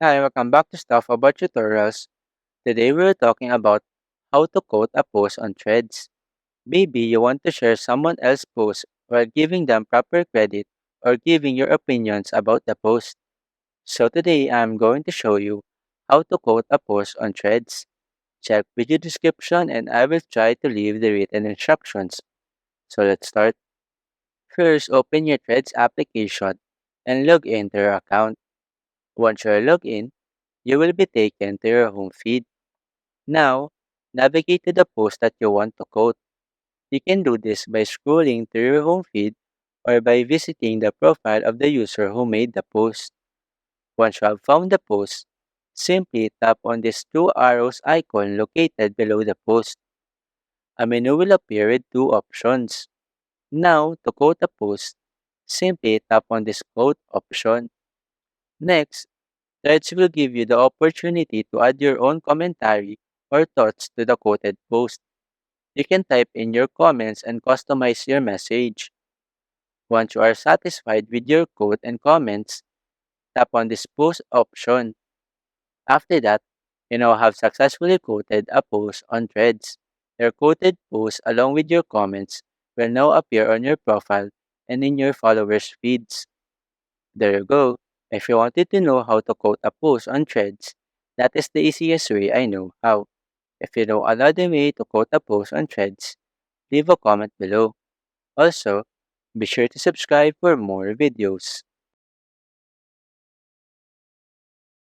Hi, welcome back to Stuff About Tutorials. Today we're talking about how to quote a post on Threads. Maybe you want to share someone else's post while giving them proper credit or giving your opinions about the post. So today I'm going to show you how to quote a post on Threads. Check video description and I will try to leave the written instructions. So let's start. First, open your Threads application and log into your account. Once you're logged in, you will be taken to your home feed. Now, navigate to the post that you want to quote. You can do this by scrolling through your home feed or by visiting the profile of the user who made the post. Once you have found the post, simply tap on this two arrows icon located below the post. A menu will appear with two options. Now, to quote a post, simply tap on this quote option. Next, Threads will give you the opportunity to add your own commentary or thoughts to the quoted post. You can type in your comments and customize your message. Once you are satisfied with your quote and comments, tap on this post option. After that, you now have successfully quoted a post on Threads. Your quoted post along with your comments will now appear on your profile and in your followers' feeds. There you go. If you wanted to know how to quote a post on Threads, that is the easiest way I know how. If you know another way to quote a post on Threads, leave a comment below. Also, be sure to subscribe for more videos.